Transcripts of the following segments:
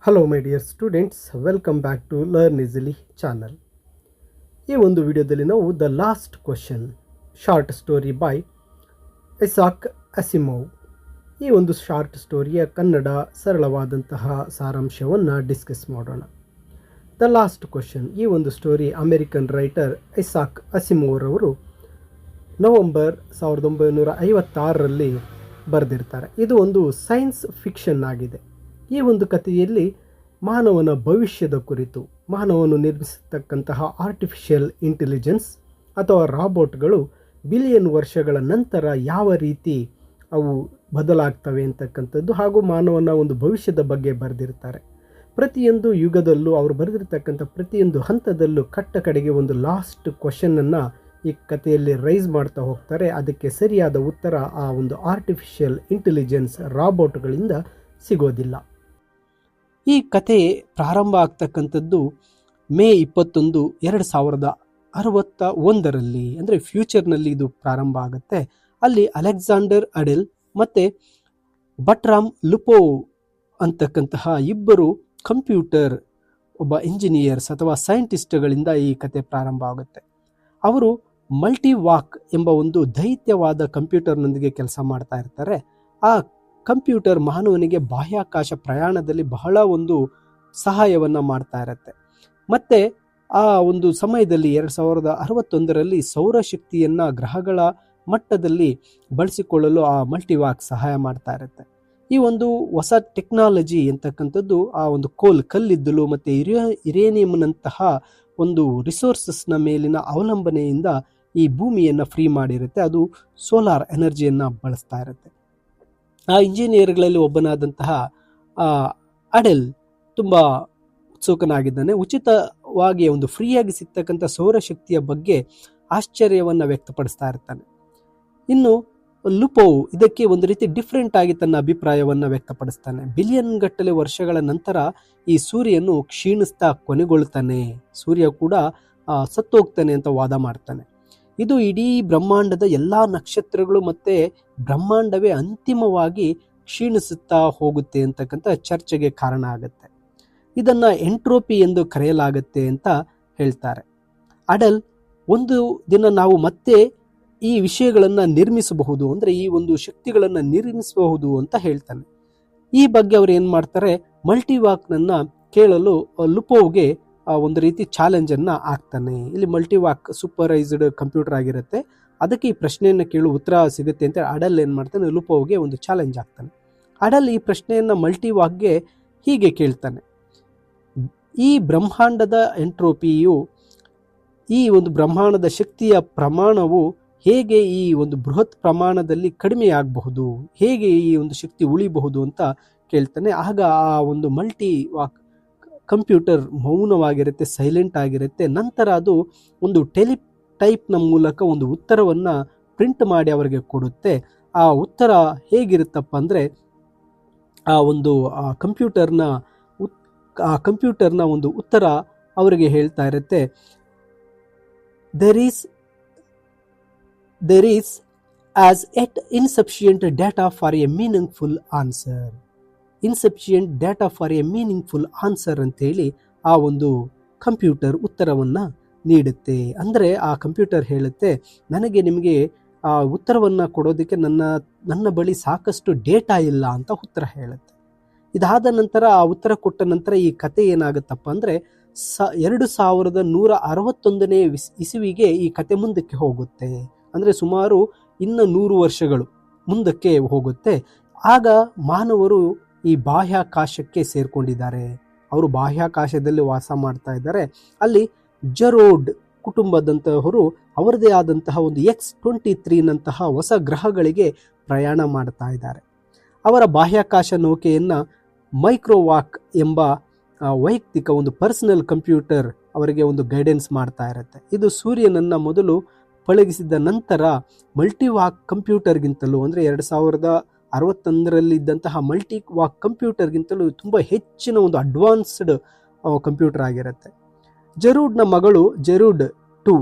Hello my dear students, welcome back to learn easily channel. ಈ ಒಂದು ವಿಡಿಯೋದಲ್ಲಿ ನಾವು the last question short story by Isaac Asimov ಈ ಒಂದು ಶಾರ್ಟ್ ಸ್ಟೋರಿಯ ಕನ್ನಡ ಸರಳವಾದಂತಹ ಸಾರಾಂಶವನ್ನು ಡಿಸ್ಕಸ್ ಮಾಡೋಣ. ದ ಲಾಸ್ಟ್ ಕ್ವಶನ್ ಈ ಒಂದು ಸ್ಟೋರಿ ಅಮೆರಿಕನ್ ರೈಟರ್ ಐಸಾಕ್ ಅಸಿಮೋವ್ ಅವರು ನವೆಂಬರ್ 1956ರಲ್ಲಿ ಬರೆದಿರ್ತಾರೆ. ಇದು ಒಂದು ಸೈನ್ಸ್ ಫಿಕ್ಷನ್ ಆಗಿದೆ. ಈ ಒಂದು ಕಥೆಯಲ್ಲಿ ಮಾನವನ ಭವಿಷ್ಯದ ಕುರಿತು, ಮಾನವನು ನಿರ್ಮಿಸತಕ್ಕಂತಹ ಆರ್ಟಿಫಿಷಿಯಲ್ ಇಂಟೆಲಿಜೆನ್ಸ್ ಅಥವಾ ರಾಬೋಟ್ಗಳು ಬಿಲಿಯನ್ ವರ್ಷಗಳ ನಂತರ ಯಾವ ರೀತಿ ಅವು ಬದಲಾಗ್ತವೆ ಅಂತಕ್ಕಂಥದ್ದು ಹಾಗೂ ಮಾನವನ ಒಂದು ಭವಿಷ್ಯದ ಬಗ್ಗೆ ಬರೆದಿರ್ತಾರೆ. ಪ್ರತಿಯೊಂದು ಯುಗದಲ್ಲೂ ಅವರು ಬರೆದಿರ್ತಕ್ಕಂಥ ಪ್ರತಿಯೊಂದು ಹಂತದಲ್ಲೂ ಕಡೆಗೆ ಒಂದು ಲಾಸ್ಟ್ ಕ್ವಶನನ್ನು ಈ ಕಥೆಯಲ್ಲಿ ರೈಸ್ ಮಾಡ್ತಾ ಹೋಗ್ತಾರೆ. ಅದಕ್ಕೆ ಸರಿಯಾದ ಉತ್ತರ ಆ ಒಂದು ಆರ್ಟಿಫಿಷಿಯಲ್ ಇಂಟೆಲಿಜೆನ್ಸ್ ರಾಬೋಟ್ಗಳಿಂದ ಸಿಗೋದಿಲ್ಲ. ಈ ಕತೆ ಪ್ರಾರಂಭ ಆಗ್ತಕ್ಕಂಥದ್ದು ಮೇ 21, 2061ರಲ್ಲಿ, ಅಂದರೆ ಫ್ಯೂಚರ್ನಲ್ಲಿ ಇದು ಪ್ರಾರಂಭ ಆಗುತ್ತೆ. ಅಲ್ಲಿ ಅಲೆಕ್ಸಾಂಡರ್ ಅಡೆಲ್ ಮತ್ತು ಬಟ್ರಾಮ್ ಲುಪೋವ್ ಅಂತಕ್ಕಂತಹ ಇಬ್ಬರು ಕಂಪ್ಯೂಟರ್ ಒಬ್ಬ ಇಂಜಿನಿಯರ್ಸ್ ಅಥವಾ ಸೈಂಟಿಸ್ಟ್ಗಳಿಂದ ಈ ಕತೆ ಪ್ರಾರಂಭ ಆಗುತ್ತೆ. ಅವರು ಮಲ್ಟಿವಾಕ್ ಎಂಬ ಒಂದು ದೈತ್ಯವಾದ ಕಂಪ್ಯೂಟರ್ನೊಂದಿಗೆ ಕೆಲಸ ಮಾಡ್ತಾ ಇರ್ತಾರೆ. ಆ ಕಂಪ್ಯೂಟರ್ ಮಾನವನಿಗೆ ಬಾಹ್ಯಾಕಾಶ ಪ್ರಯಾಣದಲ್ಲಿ ಬಹಳ ಒಂದು ಸಹಾಯವನ್ನು ಮಾಡ್ತಾ ಇರುತ್ತೆ. ಮತ್ತು ಆ ಒಂದು ಸಮಯದಲ್ಲಿ 2061ರಲ್ಲಿ ಸೌರಶಕ್ತಿಯನ್ನು ಗ್ರಹಗಳ ಮಟ್ಟದಲ್ಲಿ ಬಳಸಿಕೊಳ್ಳಲು ಆ ಮಲ್ಟಿವಾಕ್ ಸಹಾಯ ಮಾಡ್ತಾ ಇರುತ್ತೆ. ಈ ಒಂದು ಹೊಸ ಟೆಕ್ನಾಲಜಿ ಅಂತಕ್ಕಂಥದ್ದು ಆ ಒಂದು ಕಲ್ಲಿದ್ದಲು ಮತ್ತು ಯುರೇನಿಯಂನಂತಹ ಒಂದು ರಿಸೋರ್ಸಸ್ನ ಮೇಲಿನ ಅವಲಂಬನೆಯಿಂದ ಈ ಭೂಮಿಯನ್ನು ಫ್ರೀ ಮಾಡಿರುತ್ತೆ. ಅದು ಸೋಲಾರ್ ಎನರ್ಜಿಯನ್ನು ಬಳಸ್ತಾ ಇರುತ್ತೆ. ಆ ಇಂಜಿನಿಯರ್ಗಳಲ್ಲಿ ಒಬ್ಬನಾದಂತಹ ಅಡೆಲ್ ತುಂಬ ಉತ್ಸುಕನಾಗಿದ್ದಾನೆ. ಉಚಿತವಾಗಿ ಒಂದು ಫ್ರೀಯಾಗಿ ಸಿಗ್ತಕ್ಕಂಥ ಸೌರಶಕ್ತಿಯ ಬಗ್ಗೆ ಆಶ್ಚರ್ಯವನ್ನು ವ್ಯಕ್ತಪಡಿಸ್ತಾ ಇರ್ತಾನೆ. ಇನ್ನು ಲುಪೋವ್ ಇದಕ್ಕೆ ಒಂದು ರೀತಿ ಡಿಫ್ರೆಂಟ್ ಆಗಿ ತನ್ನ ಅಭಿಪ್ರಾಯವನ್ನು ವ್ಯಕ್ತಪಡಿಸ್ತಾನೆ. ಬಿಲಿಯನ್ ಗಟ್ಟಲೆ ವರ್ಷಗಳ ನಂತರ ಈ ಸೂರ್ಯನು ಕ್ಷೀಣಿಸ್ತಾ ಕೊನೆಗೊಳ್ತಾನೆ, ಸೂರ್ಯ ಕೂಡ ಸತ್ತೋಗ್ತಾನೆ ಅಂತ ವಾದ ಮಾಡ್ತಾನೆ. ಇದು ಇಡೀ ಬ್ರಹ್ಮಾಂಡದ ಎಲ್ಲ ನಕ್ಷತ್ರಗಳು ಮತ್ತು ಬ್ರಹ್ಮಾಂಡವೇ ಅಂತಿಮವಾಗಿ ಕ್ಷೀಣಿಸುತ್ತಾ ಹೋಗುತ್ತೆ ಅಂತಕ್ಕಂಥ ಚರ್ಚೆಗೆ ಕಾರಣ ಆಗುತ್ತೆ. ಇದನ್ನು ಎಂಟ್ರೋಪಿ ಎಂದು ಕರೆಯಲಾಗುತ್ತೆ ಅಂತ ಹೇಳ್ತಾರೆ. ಅಡೆಲ್ ಒಂದು ದಿನ ನಾವು ಮತ್ತೆ ಈ ವಿಷಯಗಳನ್ನು ನಿರ್ಮಿಸಬಹುದು, ಅಂದರೆ ಈ ಒಂದು ಶಕ್ತಿಗಳನ್ನು ನಿರ್ಮಿಸಬಹುದು ಅಂತ ಹೇಳ್ತಾನೆ. ಈ ಬಗ್ಗೆ ಅವ್ರು ಏನು ಮಾಡ್ತಾರೆ, ಮಲ್ಟಿವಾಕ್ನನ್ನು ಕೇಳಲು ಲುಪೋವ್ಗೆ ಒಂದು ರೀತಿ ಚಾಲೆಂಜನ್ನು ಆಗ್ತಾನೆ. ಇಲ್ಲಿ ಮಲ್ಟಿವಾಕ್ ಸೂಪರ್ವೈಸ್ಡ್ ಕಂಪ್ಯೂಟರ್ ಆಗಿರುತ್ತೆ, ಅದಕ್ಕೆ ಈ ಪ್ರಶ್ನೆಯನ್ನು ಕೇಳು ಉತ್ತರ ಸಿಗುತ್ತೆ ಅಂತ ಅಡೆಲ್ ಏನು ಮಾಡ್ತಾನೆ, ಲುಪೋವ್ಗೆ ಒಂದು ಚಾಲೆಂಜ್ ಆಗ್ತಾನೆ. ಅಡೆಲ್ ಈ ಪ್ರಶ್ನೆಯನ್ನು ಮಲ್ಟಿವಾಕ್ಗೆ ಹೀಗೆ ಕೇಳ್ತಾನೆ, ಈ ಬ್ರಹ್ಮಾಂಡದ ಎಂಟ್ರೋಪಿಯು, ಈ ಒಂದು ಬ್ರಹ್ಮಾಂಡದ ಶಕ್ತಿಯ ಪ್ರಮಾಣವು ಹೇಗೆ ಈ ಒಂದು ಬೃಹತ್ ಪ್ರಮಾಣದಲ್ಲಿ ಕಡಿಮೆ ಆಗಬಹುದು, ಹೇಗೆ ಈ ಒಂದು ಶಕ್ತಿ ಉಳಿಬಹುದು ಅಂತ ಕೇಳ್ತಾನೆ. ಆಗ ಆ ಒಂದು ಮಲ್ಟಿವಾಕ್ ಕಂಪ್ಯೂಟರ್ ಮೌನವಾಗಿರುತ್ತೆ, ಸೈಲೆಂಟ್ ಆಗಿರುತ್ತೆ. ನಂತರ ಅದು ಒಂದು ಟೈಪ್ನ ಮೂಲಕ ಒಂದು ಉತ್ತರವನ್ನು ಪ್ರಿಂಟ್ ಮಾಡಿ ಅವರಿಗೆ ಕೊಡುತ್ತೆ. ಆ ಉತ್ತರ ಹೇಗಿರುತ್ತಪ್ಪ ಅಂದರೆ, ಆ ಒಂದು ಕಂಪ್ಯೂಟರ್ನ ಒಂದು ಉತ್ತರ ಅವರಿಗೆ ಹೇಳ್ತಾ ಇರುತ್ತೆ, there is as yet insufficient data for a meaningful answer. Insufficient data for A meaningful answer ಅಂತೇಳಿ ಆ ಒಂದು ಕಂಪ್ಯೂಟರ್ ಉತ್ತರವನ್ನು ನೀಡುತ್ತೆ. ಅಂದರೆ ಆ ಕಂಪ್ಯೂಟರ್ ಹೇಳುತ್ತೆ, ನನಗೆ ನಿಮಗೆ ಆ ಉತ್ತರವನ್ನು ಕೊಡೋದಕ್ಕೆ ನನ್ನ ಬಳಿ ಸಾಕಷ್ಟು ಡೇಟಾ ಇಲ್ಲ ಅಂತ ಉತ್ತರ ಹೇಳುತ್ತೆ. ಇದಾದ ನಂತರ ಆ ಉತ್ತರ ಕೊಟ್ಟ ನಂತರ ಈ ಕತೆ ಏನಾಗುತ್ತಪ್ಪ ಅಂದರೆ 2161ನೇ ಇಸವಿಗೆ ಈ ಕತೆ ಮುಂದಕ್ಕೆ ಹೋಗುತ್ತೆ. ಅಂದರೆ ಸುಮಾರು ಇನ್ನು 100 ವರ್ಷಗಳು ಮುಂದಕ್ಕೆ ಹೋಗುತ್ತೆ. ಆಗ ಮಾನವರು ಈ ಬಾಹ್ಯಾಕಾಶಕ್ಕೆ ಸೇರ್ಕೊಂಡಿದ್ದಾರೆ. ಅವರು ಬಾಹ್ಯಾಕಾಶದಲ್ಲಿ ವಾಸ ಮಾಡ್ತಾ ಇದ್ದಾರೆ. ಅಲ್ಲಿ ಜರೋಡ್ ಕುಟುಂಬದಂತಹವರು ಅವರದೇ ಆದಂತಹ ಒಂದು X-23ನಂತಹ ಹೊಸ ಗ್ರಹಗಳಿಗೆ ಪ್ರಯಾಣ ಮಾಡ್ತಾ ಇದ್ದಾರೆ. ಅವರ ಬಾಹ್ಯಾಕಾಶ ನೌಕೆಯನ್ನು ಮೈಕ್ರೋವಾಕ್ ಎಂಬ ವೈಯಕ್ತಿಕ ಒಂದು ಪರ್ಸನಲ್ ಕಂಪ್ಯೂಟರ್ ಅವರಿಗೆ ಒಂದು ಗೈಡೆನ್ಸ್ ಮಾಡ್ತಾ ಇರುತ್ತೆ. ಇದು ಸೂರ್ಯನನ್ನು ಮೊದಲು ಪಳಗಿಸಿದ ನಂತರ ಮಲ್ಟಿವಾಕ್ ಕಂಪ್ಯೂಟರ್ಗಿಂತಲೂ, ಅಂದರೆ 2061ರಲ್ಲಿ ಇದ್ದಂತಹ ಮಲ್ಟಿವಾಕ್ ಕಂಪ್ಯೂಟರ್ಗಿಂತಲೂ ತುಂಬ ಹೆಚ್ಚಿನ ಒಂದು ಅಡ್ವಾನ್ಸ್ಡ್ ಕಂಪ್ಯೂಟರ್ ಆಗಿರುತ್ತೆ. ಜರೂಡ್ನ ಮಗಳು ಜರೂಡ್ 2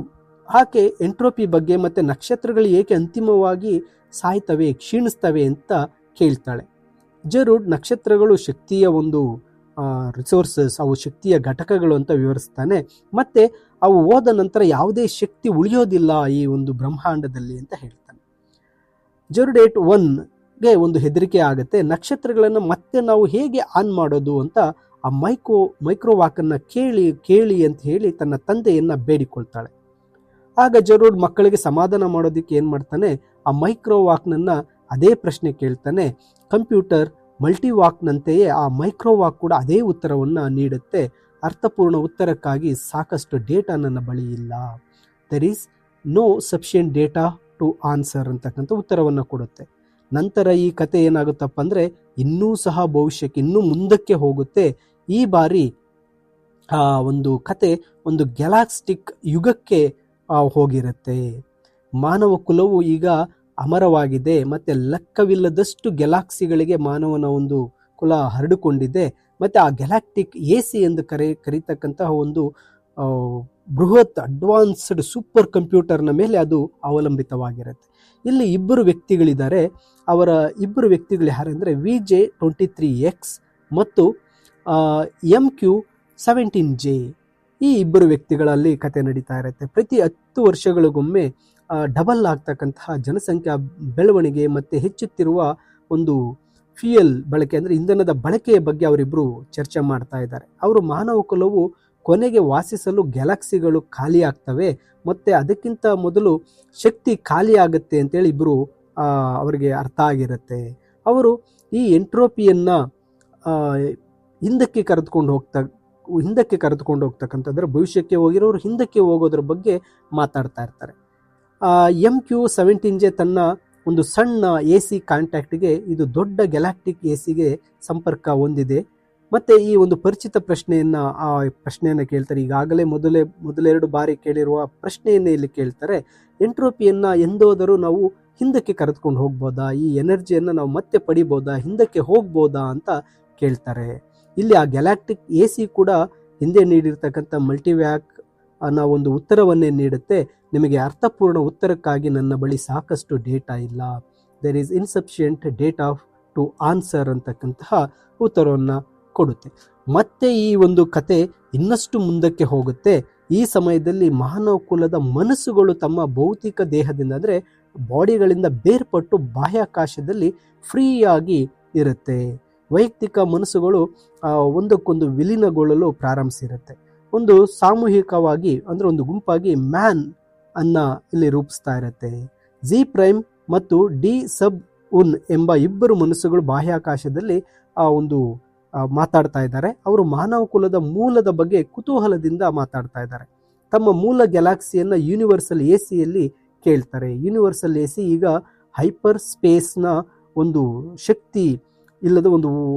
ಆಕೆ ಎಂಟ್ರೋಪಿ ಬಗ್ಗೆ ಮತ್ತು ನಕ್ಷತ್ರಗಳು ಏಕೆ ಅಂತಿಮವಾಗಿ ಸಾಯ್ತವೆ, ಕ್ಷೀಣಿಸ್ತವೆ ಅಂತ ಕೇಳ್ತಾಳೆ. ಜರೂಡ್ ನಕ್ಷತ್ರಗಳು ಶಕ್ತಿಯ ಒಂದು ರಿಸೋರ್ಸಸ್, ಅವು ಶಕ್ತಿಯ ಘಟಕಗಳು ಅಂತ ವಿವರಿಸ್ತಾನೆ. ಮತ್ತೆ ಅವು ಹೋದ ನಂತರ ಯಾವುದೇ ಶಕ್ತಿ ಉಳಿಯೋದಿಲ್ಲ ಈ ಒಂದು ಬ್ರಹ್ಮಾಂಡದಲ್ಲಿ ಅಂತ ಹೇಳ್ತಾನೆ. ಜರ್ಡೇಟ್ 1ಗೆ ಒಂದು ಹೆದರಿಕೆ ಆಗುತ್ತೆ, ನಕ್ಷತ್ರಗಳನ್ನು ಮತ್ತೆ ನಾವು ಹೇಗೆ ಆನ್ ಮಾಡೋದು ಅಂತ ಆ ಮೈಕ್ರೋವಾಕನ್ನು ಕೇಳಿ ಅಂತ ಹೇಳಿ ತನ್ನ ತಂದೆಯನ್ನ ಬೇಡಿಕೊಳ್ತಾಳೆ. ಆಗ ಜರೋಡ್ ಮಕ್ಕಳಿಗೆ ಸಮಾಧಾನ ಮಾಡೋದಕ್ಕೆ ಏನ್ ಮಾಡ್ತಾನೆ, ಆ ಮೈಕ್ರೋವಾಕ್ನನ್ನ ಅದೇ ಪ್ರಶ್ನೆ ಕೇಳ್ತಾನೆ. ಕಂಪ್ಯೂಟರ್ ಮಲ್ಟಿವಾಕ್ನಂತೆಯೇ ಆ ಮೈಕ್ರೋವಾಕ್ ಕೂಡ ಅದೇ ಉತ್ತರವನ್ನ ನೀಡುತ್ತೆ. ಅರ್ಥಪೂರ್ಣ ಉತ್ತರಕ್ಕಾಗಿ ಸಾಕಷ್ಟು ಡೇಟಾ ನನ್ನ ಬಳಿ ಇಲ್ಲ, there is no sufficient data to answer ಅಂತಕ್ಕಂಥ ಉತ್ತರವನ್ನು ಕೊಡುತ್ತೆ. ನಂತರ ಈ ಕತೆ ಏನಾಗುತ್ತಪ್ಪ ಅಂದ್ರೆ ಇನ್ನೂ ಸಹ ಭವಿಷ್ಯಕ್ಕೆ ಇನ್ನೂ ಮುಂದಕ್ಕೆ ಹೋಗುತ್ತೆ. ಈ ಬಾರಿ ಆ ಒಂದು ಕತೆ ಒಂದು ಗ್ಯಾಲಾಕ್ಟಿಕ್ ಯುಗಕ್ಕೆ ಹೋಗಿರುತ್ತೆ. ಮಾನವ ಕುಲವು ಈಗ ಅಮರವಾಗಿದೆ, ಮತ್ತೆ ಲೆಕ್ಕವಿಲ್ಲದಷ್ಟು ಗ್ಯಾಲಾಕ್ಸಿಗಳಿಗೆ ಮಾನವನ ಒಂದು ಕುಲ ಹರಡಿಕೊಂಡಿದೆ. ಮತ್ತೆ ಆ ಗ್ಯಾಲಾಕ್ಟಿಕ್ AC ಎಂದು ಕರೀತಕ್ಕಂತಹ ಒಂದು ಬೃಹತ್ ಅಡ್ವಾನ್ಸ್ಡ್ ಸೂಪರ್ ಕಂಪ್ಯೂಟರ್ನ ಮೇಲೆ ಅದು ಅವಲಂಬಿತವಾಗಿರುತ್ತೆ. ಇಲ್ಲಿ ಇಬ್ಬರು ವ್ಯಕ್ತಿಗಳಿದ್ದಾರೆ. ಅವರ ಇಬ್ಬರು ವ್ಯಕ್ತಿಗಳು ಯಾರೆಂದರೆ VJ23X ಮತ್ತು MQ17J. ಈ ಇಬ್ಬರು ವ್ಯಕ್ತಿಗಳಲ್ಲಿ ಕತೆ ನಡೀತಾ ಇರುತ್ತೆ. ಪ್ರತಿ 10 ವರ್ಷಗಳಿಗೊಮ್ಮೆ ಡಬಲ್ ಆಗ್ತಕ್ಕಂತಹ ಜನಸಂಖ್ಯಾ ಬೆಳವಣಿಗೆ ಮತ್ತೆ ಹೆಚ್ಚುತ್ತಿರುವ ಒಂದು ಫ್ಯೂಯಲ್ ಬಳಕೆ ಅಂದರೆ ಇಂಧನದ ಬಳಕೆಯ ಬಗ್ಗೆ ಅವರಿಬ್ಬರು ಚರ್ಚೆ ಮಾಡ್ತಾ ಇದ್ದಾರೆ. ಅವರು ಮಾನವ ಕುಲವು ಕೊನೆಗೆ ವಾಸಿಸಲು ಗ್ಯಾಲಕ್ಸಿಗಳು ಖಾಲಿ ಆಗ್ತವೆ ಮತ್ತೆ ಅದಕ್ಕಿಂತ ಮೊದಲು ಶಕ್ತಿ ಖಾಲಿ ಆಗುತ್ತೆ ಅಂತೇಳಿ ಇಬ್ಬರು ಅವರಿಗೆ ಅರ್ಥ ಆಗಿರುತ್ತೆ. ಅವರು ಈ ಎಂಟ್ರೋಪಿಯನ್ನ ಹಿಂದಕ್ಕೆ ಕರೆದುಕೊಂಡು ಹೋಗ್ತಕ್ಕಂಥದ್ರೆ ಭವಿಷ್ಯಕ್ಕೆ ಹೋಗಿರೋರು ಹಿಂದಕ್ಕೆ ಹೋಗೋದ್ರ ಬಗ್ಗೆ ಮಾತಾಡ್ತಾ ಇರ್ತಾರೆ. MQ17J ತನ್ನ ಒಂದು ಸಣ್ಣ AC ಕಾಂಟ್ಯಾಕ್ಟ್ಗೆ ಇದು ದೊಡ್ಡ ಗ್ಯಾಲಾಕ್ಟಿಕ್ ACಗೆ ಸಂಪರ್ಕ ಹೊಂದಿದೆ. ಮತ್ತೆ ಈ ಒಂದು ಪರಿಚಿತ ಪ್ರಶ್ನೆಯನ್ನ ಕೇಳ್ತಾರೆ. ಈಗಾಗಲೇ ಮೊದಲೆರಡು ಬಾರಿ ಕೇಳಿರುವ ಪ್ರಶ್ನೆಯನ್ನೇ ಇಲ್ಲಿ ಕೇಳ್ತಾರೆ. ಎಂಟ್ರೋಪಿಯನ್ನ ಎಂದೋದರೂ ನಾವು ಹಿಂದಕ್ಕೆ ಕರೆದುಕೊಂಡು ಹೋಗ್ಬೋದಾ, ಈ ಎನರ್ಜಿಯನ್ನು ನಾವು ಮತ್ತೆ ಪಡಿಬೋದಾ, ಹಿಂದಕ್ಕೆ ಹೋಗ್ಬೋದಾ ಅಂತ ಕೇಳ್ತಾರೆ. ಇಲ್ಲಿ ಆ ಗ್ಯಾಲಾಕ್ಟಿಕ್ AC ಕೂಡ ಹಿಂದೆ ನೀಡಿರ್ತಕ್ಕಂಥ ಮಲ್ಟಿವ್ಯಾಕ್ ಅನ್ನೋ ಒಂದು ಉತ್ತರವನ್ನೇ ನೀಡುತ್ತೆ. ನಿಮಗೆ ಅರ್ಥಪೂರ್ಣ ಉತ್ತರಕ್ಕಾಗಿ ನನ್ನ ಬಳಿ ಸಾಕಷ್ಟು ಡೇಟಾ ಇಲ್ಲ, there is insufficient data to answer ಅಂತಕ್ಕಂತಹ ಉತ್ತರವನ್ನು ಕೊಡುತ್ತೆ. ಮತ್ತೆ ಈ ಒಂದು ಕತೆ ಇನ್ನಷ್ಟು ಮುಂದಕ್ಕೆ ಹೋಗುತ್ತೆ. ಈ ಸಮಯದಲ್ಲಿ ಮಾನವ ಕುಲದ ಮನಸ್ಸುಗಳು ತಮ್ಮ ಭೌತಿಕ ದೇಹದಿಂದ ಅಂದರೆ ಬಾಡಿಗಳಿಂದ ಬೇರ್ಪಟ್ಟು ಬಾಹ್ಯಾಕಾಶದಲ್ಲಿ ಫ್ರೀಯಾಗಿ ಇರುತ್ತೆ. ವೈಯಕ್ತಿಕ ಮನಸ್ಸುಗಳು ಒಂದಕ್ಕೊಂದು ವಿಲೀನಗೊಳ್ಳಲು ಪ್ರಾರಂಭಿಸಿರುತ್ತೆ. ಒಂದು ಸಾಮೂಹಿಕವಾಗಿ ಅಂದರೆ ಒಂದು ಗುಂಪಾಗಿ ಮ್ಯಾನ್ ಅನ್ನ ಇಲ್ಲಿ ರೂಪಿಸ್ತಾ ಇರುತ್ತೆ. G' ಮತ್ತು D⁻₁ ಎಂಬ ಇಬ್ಬರು ಮನಸ್ಸುಗಳು ಬಾಹ್ಯಾಕಾಶದಲ್ಲಿ ಒಂದು ಮಾತಾಡ್ತಾ ಇದ್ದಾರೆ. ಅವರು ಮಾನವ ಕುಲದ ಮೂಲದ ಬಗ್ಗೆ ಕುತೂಹಲದಿಂದ ಮಾತಾಡ್ತಾ ಇದ್ದಾರೆ. ತಮ್ಮ ಮೂಲ ಗ್ಯಾಲಾಕ್ಸಿಯನ್ನ ಯೂನಿವರ್ಸಲ್ ACಯಲ್ಲಿ ಕೇಳ್ತಾರೆ. ಯೂನಿವರ್ಸಲ್ AC ಈಗ ಹೈಪರ್ ಸ್ಪೇಸ್ನ ಒಂದು ಶಕ್ತಿ ಇಲ್ಲದ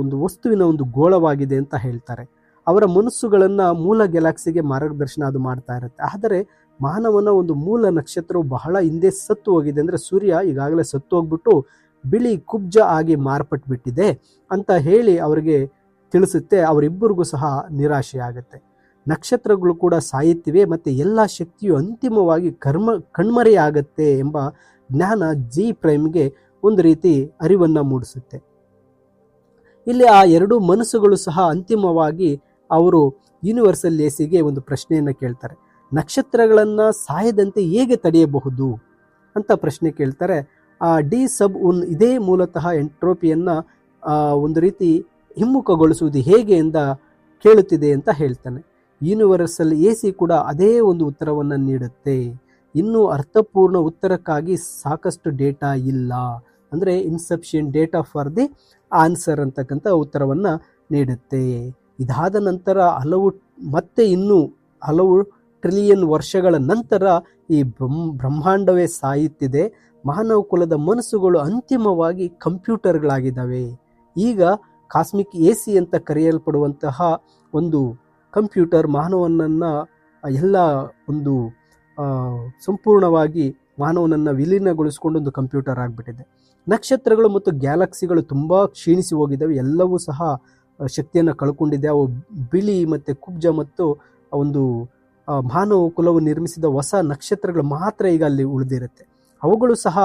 ಒಂದು ವಸ್ತುವಿನ ಒಂದು ಗೋಳವಾಗಿದೆ ಅಂತ ಹೇಳ್ತಾರೆ. ಅವರ ಮನಸ್ಸುಗಳನ್ನ ಮೂಲ ಗ್ಯಾಲಾಕ್ಸಿಗೆ ಮಾರ್ಗದರ್ಶನ ಅದು ಮಾಡ್ತಾ ಇರುತ್ತೆ. ಆದರೆ ಮಾನವನ ಒಂದು ಮೂಲ ನಕ್ಷತ್ರವು ಬಹಳ ಹಿಂದೆ ಸತ್ತು ಹೋಗಿದೆ, ಅಂದರೆ ಸೂರ್ಯ ಈಗಾಗಲೇ ಸತ್ತು ಹೋಗ್ಬಿಟ್ಟು ಬಿಳಿ ಕುಬ್ಜ ಆಗಿ ಮಾರ್ಪಟ್ಬಿಟ್ಟಿದೆ ಅಂತ ಹೇಳಿ ಅವರಿಗೆ ತಿಳಿಸುತ್ತೆ. ಅವರಿಬ್ಬರಿಗೂ ಸಹ ನಿರಾಶೆ ಆಗುತ್ತೆ. ನಕ್ಷತ್ರಗಳು ಕೂಡ ಸಾಯುತ್ತಿವೆ ಮತ್ತು ಎಲ್ಲ ಶಕ್ತಿಯು ಅಂತಿಮವಾಗಿ ಕಣ್ಮರೆಯಾಗತ್ತೆ ಎಂಬ ಜ್ಞಾನ G'ಗೆ ಒಂದು ರೀತಿ ಅರಿವನ್ನು ಮೂಡಿಸುತ್ತೆ. ಇಲ್ಲಿ ಆ ಎರಡು ಮನಸ್ಸುಗಳು ಸಹ ಅಂತಿಮವಾಗಿ ಅವರು ಯೂನಿವರ್ಸಲ್ ACಗೆ ಒಂದು ಪ್ರಶ್ನೆಯನ್ನು ಕೇಳ್ತಾರೆ. ನಕ್ಷತ್ರಗಳನ್ನು ಸಾಯದಂತೆ ಹೇಗೆ ತಡೆಯಬಹುದು ಅಂತ ಪ್ರಶ್ನೆ ಕೇಳ್ತಾರೆ. D⁻₁ ಇದೇ ಮೂಲತಃ ಎಂಟ್ರೋಪಿಯನ್ನ ಒಂದು ರೀತಿ ಹಿಮ್ಮುಖಗೊಳಿಸುವುದು ಹೇಗೆ ಅಂತ ಕೇಳುತ್ತಿದೆ ಅಂತ ಹೇಳ್ತಾನೆ. ಯೂನಿವರ್ಸಲ್ AC ಕೂಡ ಅದೇ ಒಂದು ಉತ್ತರವನ್ನು ನೀಡುತ್ತೆ. ಇನ್ನು ಅರ್ಥಪೂರ್ಣ ಉತ್ತರಕ್ಕಾಗಿ ಸಾಕಷ್ಟು ಡೇಟಾ ಇಲ್ಲ, ಅಂದರೆ insufficient data for the answer ಅಂತಕ್ಕಂಥ ಉತ್ತರವನ್ನು ನೀಡುತ್ತೆ. ಇದಾದ ನಂತರ ಇನ್ನೂ ಹಲವು ಟ್ರಿಲಿಯನ್ ವರ್ಷಗಳ ನಂತರ ಈ ಬ್ರಹ್ಮಾಂಡವೇ ಸಾಯುತ್ತಿದೆ. ಮಾನವ ಕುಲದ ಮನಸ್ಸುಗಳು ಅಂತಿಮವಾಗಿ ಕಂಪ್ಯೂಟರ್ಗಳಾಗಿದ್ದಾವೆ. ಈಗ ಕಾಸ್ಮಿಕ್ AC ಅಂತ ಕರೆಯಲ್ಪಡುವಂತಹ ಒಂದು ಕಂಪ್ಯೂಟರ್ ಮಾನವನನ್ನು ಎಲ್ಲ ಒಂದು ಸಂಪೂರ್ಣವಾಗಿ ಮಾನವನನ್ನು ವಿಲೀನಗೊಳಿಸಿಕೊಂಡು ಒಂದು ಕಂಪ್ಯೂಟರ್ ಆಗಿಬಿಟ್ಟಿದೆ. ನಕ್ಷತ್ರಗಳು ಮತ್ತು ಗ್ಯಾಲಕ್ಸಿಗಳು ತುಂಬ ಕ್ಷೀಣಿಸಿ ಹೋಗಿದ್ದಾವೆ, ಎಲ್ಲವೂ ಸಹ ಶಕ್ತಿಯನ್ನು ಕಳ್ಕೊಂಡಿದೆ. ಅವು ಬಿಳಿ ಮತ್ತು ಕುಬ್ಜ ಮತ್ತು ಒಂದು ಮಾನವ ಕುಲವು ನಿರ್ಮಿಸಿದ ಹೊಸ ನಕ್ಷತ್ರಗಳು ಮಾತ್ರ ಈಗ ಅಲ್ಲಿ ಉಳಿದಿರುತ್ತೆ. ಅವುಗಳು ಸಹ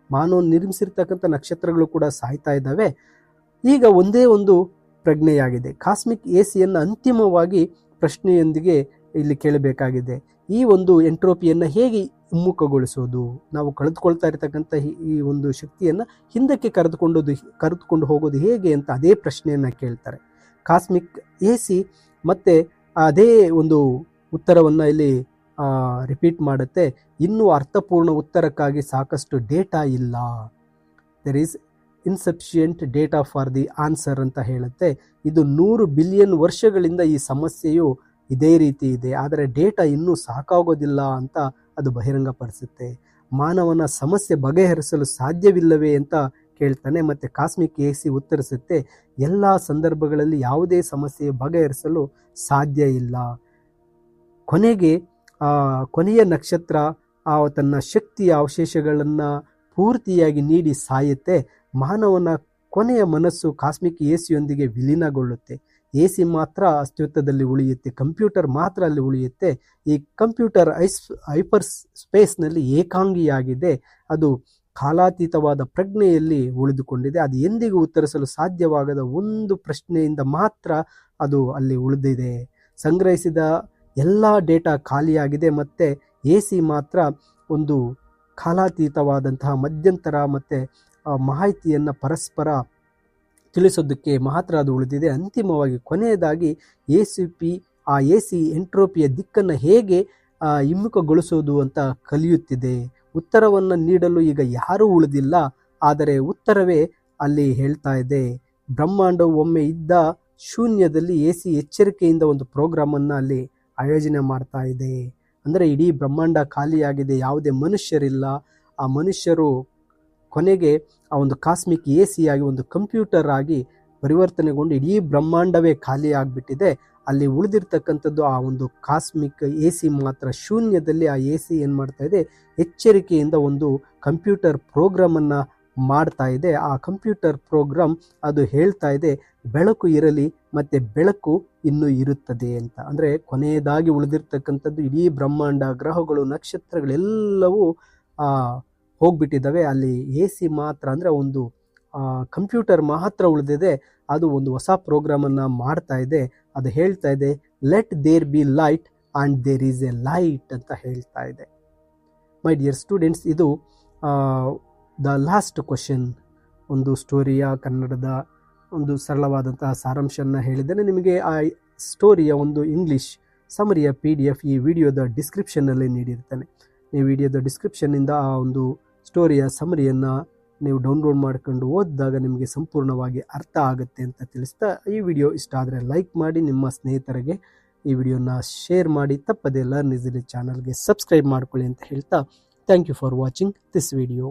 ಮಾನವ ನಿರ್ಮಿಸಿರ್ತಕ್ಕಂಥ ನಕ್ಷತ್ರಗಳು ಕೂಡ ಸಾಯ್ತಾ ಇದ್ದಾವೆ. ಈಗ ಒಂದೇ ಒಂದು ಪ್ರಜ್ಞೆಯಾಗಿದೆ. ಕಾಸ್ಮಿಕ್ ಎಸಿಯನ್ನು ಅಂತಿಮವಾಗಿ ಪ್ರಶ್ನೆಯೊಂದಿಗೆ ಇಲ್ಲಿ ಕೇಳಬೇಕಾಗಿದೆ. ಈ ಒಂದು ಎಂಟ್ರೋಪಿಯನ್ನು ಹೇಗೆ ಹಿಮ್ಮುಖಗೊಳಿಸೋದು, ನಾವು ಕಳೆದುಕೊಳ್ತಾ ಇರತಕ್ಕಂಥ ಈ ಒಂದು ಶಕ್ತಿಯನ್ನು ಹಿಂದಕ್ಕೆ ಕರೆದುಕೊಂಡು ಹೋಗೋದು ಹೇಗೆ ಅಂತ ಅದೇ ಪ್ರಶ್ನೆಯನ್ನು ಕೇಳ್ತಾರೆ. ಕಾಸ್ಮಿಕ್ ಎಸಿ ಮತ್ತೆ ಅದೇ ಒಂದು ಉತ್ತರವನ್ನು ಇಲ್ಲಿ ರಿಪೀಟ್ ಮಾಡುತ್ತೆ. ಇನ್ನೂ ಅರ್ಥಪೂರ್ಣ ಉತ್ತರಕ್ಕಾಗಿ ಸಾಕಷ್ಟು ಡೇಟಾ ಇಲ್ಲ, there is insufficient data for the answer ಅಂತ ಹೇಳುತ್ತೆ. ಇದು 100 ಬಿಲಿಯನ್ ವರ್ಷಗಳಿಂದ ಈ ಸಮಸ್ಯೆಯು ಇದೇ ರೀತಿ ಇದೆ, ಆದರೆ ಡೇಟಾ ಇನ್ನೂ ಸಾಕಾಗೋದಿಲ್ಲ ಅಂತ ಅದು ಬಹಿರಂಗಪಡಿಸುತ್ತೆ. ಮಾನವನ ಸಮಸ್ಯೆ ಬಗೆಹರಿಸಲು ಸಾಧ್ಯವಿಲ್ಲವೇ ಅಂತ ಕೇಳ್ತಾನೆ. ಮತ್ತು ಕಾಸ್ಮಿಕ್ ಎಸಿ ಉತ್ತರಿಸುತ್ತೆ, ಎಲ್ಲ ಸಂದರ್ಭಗಳಲ್ಲಿ ಯಾವುದೇ ಸಮಸ್ಯೆ ಬಗೆಹರಿಸಲು ಸಾಧ್ಯ ಇಲ್ಲ. ಕೊನೆಯ ನಕ್ಷತ್ರ ತನ್ನ ಶಕ್ತಿಯ ಅವಶೇಷಗಳನ್ನು ಪೂರ್ತಿಯಾಗಿ ನೀಡಿ ಸಾಯುತ್ತೆ. ಮಾನವನ ಕೊನೆಯ ಮನಸ್ಸು ಕಾಸ್ಮಿಕ್ ಎಸಿಯೊಂದಿಗೆ ವಿಲೀನಗೊಳ್ಳುತ್ತೆ. ಎಸಿ ಮಾತ್ರ ಅಸ್ತಿತ್ವದಲ್ಲಿ ಉಳಿಯುತ್ತೆ, ಕಂಪ್ಯೂಟರ್ ಮಾತ್ರ ಅಲ್ಲಿ ಉಳಿಯುತ್ತೆ. ಈ ಕಂಪ್ಯೂಟರ್ ಹೈಪರ್ ಸ್ಪೇಸ್ನಲ್ಲಿ ಏಕಾಂಗಿಯಾಗಿದೆ, ಅದು ಕಾಲಾತೀತವಾದ ಪ್ರಜ್ಞೆಯಲ್ಲಿ ಉಳಿದುಕೊಂಡಿದೆ. ಅದು ಎಂದಿಗೂ ಉತ್ತರಿಸಲು ಸಾಧ್ಯವಾಗದ ಒಂದು ಪ್ರಶ್ನೆಯಿಂದ ಮಾತ್ರ ಅದು ಅಲ್ಲಿ ಉಳಿದಿದೆ. ಸಂಗ್ರಹಿಸಿದ ಎಲ್ಲ ಡೇಟಾ ಖಾಲಿಯಾಗಿದೆ, ಮತ್ತು ಎಸಿ ಮಾತ್ರ ಒಂದು ಕಾಲಾತೀತವಾದಂತಹ ಮಧ್ಯಂತರ ಮತ್ತು ಮಾಹಿತಿಯನ್ನು ಪರಸ್ಪರ ತಿಳಿಸೋದಕ್ಕೆ ಮಾತ್ರ ಅದು ಉಳಿದಿದೆ. ಅಂತಿಮವಾಗಿ ಕೊನೆಯದಾಗಿ ಆ ಎಸಿ ಎಂಟ್ರೋಪಿಯ ದಿಕ್ಕನ್ನು ಹೇಗೆ ಹಿಮ್ಮುಖಗೊಳಿಸೋದು ಅಂತ ಕಲಿಯುತ್ತಿದೆ. ಉತ್ತರವನ್ನು ನೀಡಲು ಈಗ ಯಾರೂ ಉಳಿದಿಲ್ಲ, ಆದರೆ ಉತ್ತರವೇ ಅಲ್ಲಿ ಹೇಳ್ತಾ ಇದೆ. ಬ್ರಹ್ಮಾಂಡವು ಒಮ್ಮೆ ಇದ್ದ ಶೂನ್ಯದಲ್ಲಿ ಎಸಿ ಎಚ್ಚರಿಕೆಯಿಂದ ಒಂದು ಪ್ರೋಗ್ರಾಮನ್ನು ಅಲ್ಲಿ ಆಯೋಜನೆ ಮಾಡ್ತಾ ಇದೆ. ಅಂದರೆ ಇಡೀ ಬ್ರಹ್ಮಾಂಡ ಖಾಲಿಯಾಗಿದೆ, ಯಾವುದೇ ಮನುಷ್ಯರಿಲ್ಲ. ಆ ಮನುಷ್ಯರು ಕೊನೆಗೆ ಆ ಒಂದು ಕಾಸ್ಮಿಕ್ ಎಸಿಯಾಗಿ ಒಂದು ಕಂಪ್ಯೂಟರ್ ಆಗಿ ಪರಿವರ್ತನೆಗೊಂಡು ಇಡೀ ಬ್ರಹ್ಮಾಂಡವೇ ಖಾಲಿ ಆಗಿಬಿಟ್ಟಿದೆ. ಅಲ್ಲಿ ಉಳಿದಿರ್ತಕ್ಕಂಥದ್ದು ಆ ಒಂದು ಕಾಸ್ಮಿಕ್ ಎಸಿ ಮಾತ್ರ. ಶೂನ್ಯದಲ್ಲಿ ಆ ಎಸಿ ಏನು ಮಾಡ್ತಾ ಇದೆ, ಎಚ್ಚರಿಕೆಯಿಂದ ಒಂದು ಕಂಪ್ಯೂಟರ್ ಪ್ರೋಗ್ರಾಮನ್ನು ಮಾಡ್ತಾ ಇದೆ. ಆ ಕಂಪ್ಯೂಟರ್ ಪ್ರೋಗ್ರಾಮ್ ಅದು ಹೇಳ್ತಾ ಇದೆ, ಬೆಳಕು ಇರಲಿ ಮತ್ತು ಬೆಳಕು ಇನ್ನೂ ಇರುತ್ತದೆ ಅಂತ. ಅಂದರೆ ಕೊನೆಯದಾಗಿ ಉಳಿದಿರ್ತಕ್ಕಂಥದ್ದು ಇಡೀ ಬ್ರಹ್ಮಾಂಡ, ಗ್ರಹಗಳು, ನಕ್ಷತ್ರಗಳೆಲ್ಲವೂ ಹೋಗ್ಬಿಟ್ಟಿದ್ದಾವೆ. ಅಲ್ಲಿ ಎಸಿ ಮಾತ್ರ, ಅಂದರೆ ಒಂದು ಕಂಪ್ಯೂಟರ್ ಮಾತ್ರ ಉಳಿದಿದೆ. ಅದು ಒಂದು ಹೊಸ ಪ್ರೋಗ್ರಾಮನ್ನು ಮಾಡ್ತಾ ಇದೆ. ಅದು ಹೇಳ್ತಾ ಇದೆ, let there be light and there is a light ಅಂತ ಹೇಳ್ತಾ ಇದೆ. ಮೈ ಡಿಯರ್ ಸ್ಟೂಡೆಂಟ್ಸ್, ಇದು ದ ಲಾಸ್ಟ್ ಕ್ವಶನ್, ಒಂದು ಸ್ಟೋರಿಯ ಕನ್ನಡದ ಒಂದು ಸರಳವಾದಂತಹ ಸಾರಾಂಶವನ್ನು ಹೇಳಿದ್ದೇನೆ. ನಿಮಗೆ ಆ ಸ್ಟೋರಿಯ ಒಂದು ಇಂಗ್ಲೀಷ್ ಸಮರಿಯ PDF ಈ ವಿಡಿಯೋದ ಡಿಸ್ಕ್ರಿಪ್ಷನ್ನಲ್ಲಿ ನೀಡಿರ್ತೇನೆ. ನೀವು ವಿಡಿಯೋದ ಡಿಸ್ಕ್ರಿಪ್ಷನ್ನಿಂದ ಆ ಒಂದು ಸ್ಟೋರಿಯ ಸಮರಿಯನ್ನು ನೀವು ಡೌನ್ಲೋಡ್ ಮಾಡ್ಕೊಂಡು ಓದಿದಾಗ ನಿಮಗೆ ಸಂಪೂರ್ಣವಾಗಿ ಅರ್ಥ ಆಗುತ್ತೆ ಅಂತ ತಿಳಿಸ್ತಾ, ಈ ವಿಡಿಯೋ ಇಷ್ಟ ಆದರೆ ಲೈಕ್ ಮಾಡಿ, ನಿಮ್ಮ ಸ್ನೇಹಿತರಿಗೆ ಈ ವಿಡಿಯೋನ ಶೇರ್ ಮಾಡಿ, ತಪ್ಪದೆ ಲರ್ನ್ ಈಸಿಲಿ ಚಾನಲ್ಗೆ ಸಬ್ಸ್ಕ್ರೈಬ್ ಮಾಡ್ಕೊಳ್ಳಿ ಅಂತ ಹೇಳ್ತಾ, thank you for watching this video.